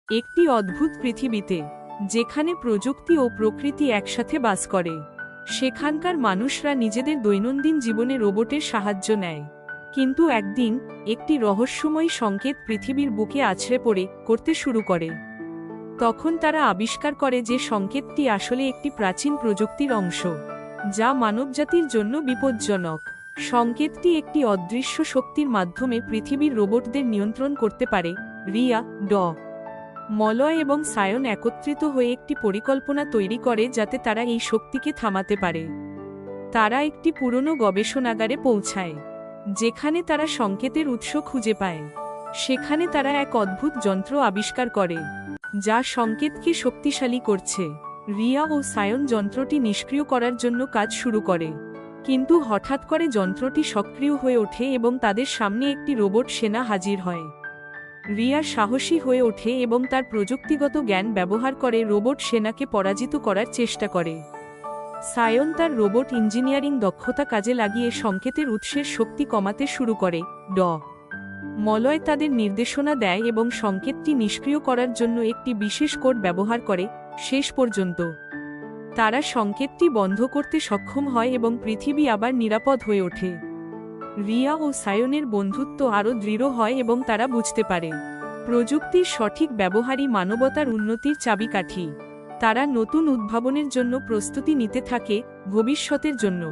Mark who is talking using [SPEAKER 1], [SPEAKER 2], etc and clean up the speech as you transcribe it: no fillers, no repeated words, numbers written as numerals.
[SPEAKER 1] একটি অদ্ভুত পৃথিবীতে, যেখানে প্রযুক্তি ও প্রকৃতি একসাথে বাস করে। সেখানকার মানুষরা নিজেদের দৈনন্দিন জীবনে রোবটের সাহায্য নেয়। কিন্তু একদিন একটি রহস্যময়ী সংকেত পৃথিবীর বুকে আছড়ে পড়ে করতে শুরু করে। তখন তারা আবিষ্কার করে যে সংকেতটি আসলে একটি প্রাচীন প্রযুক্তির অংশ, যা মানবজাতির জন্য বিপজ্জনক। সংকেতটি একটি অদৃশ্য শক্তির মাধ্যমে পৃথিবীর রোবটদের নিয়ন্ত্রণ করতে পারে। রিয়া, মলয় এবং সায়ন একত্রিত হয়ে একটি পরিকল্পনা তৈরি করে যাতে তারা এই শক্তিকে থামাতে পারে। তারা একটি পুরনো গবেষণাগারে পৌঁছায়, যেখানে তারা সংকেতের উৎস খুঁজে পায়। সেখানে তারা এক অদ্ভুত যন্ত্র আবিষ্কার করে, যা সংকেতকে শক্তিশালী করছে। রিয়া ও সায়ন যন্ত্রটি নিষ্ক্রিয় করার জন্য কাজ শুরু করে, কিন্তু হঠাৎ করে যন্ত্রটি সক্রিয় হয়ে ওঠে এবং তাদের সামনে একটি রোবট সেনা হাজির হয়। রিয়া সাহসী হয়ে ওঠে এবং তার প্রযুক্তিগত জ্ঞান ব্যবহার করে রোবট সেনাকে পরাজিত করার চেষ্টা করে। সায়ন তার রোবট ইঞ্জিনিয়ারিং দক্ষতা কাজে লাগিয়ে সংকেতের উৎসের শক্তি কমাতে শুরু করে। মলয় তাদের নির্দেশনা দেয় এবং সংকেতটি নিষ্ক্রিয় করার জন্য একটি বিশেষ কোড ব্যবহার করে। শেষ পর্যন্ত তারা সংকেতটি বন্ধ করতে সক্ষম হয় এবং পৃথিবী আবার নিরাপদ হয়ে ওঠে। রিয়া ও সায়নের বন্ধুত্ব আরও দৃঢ় হয় এবং তারা বুঝতে পারে প্রযুক্তির সঠিক ব্যবহারই মানবতার উন্নতির চাবিকাঠি। তারা নতুন উদ্ভাবনের জন্য প্রস্তুতি নিতে থাকে, ভবিষ্যতের জন্য।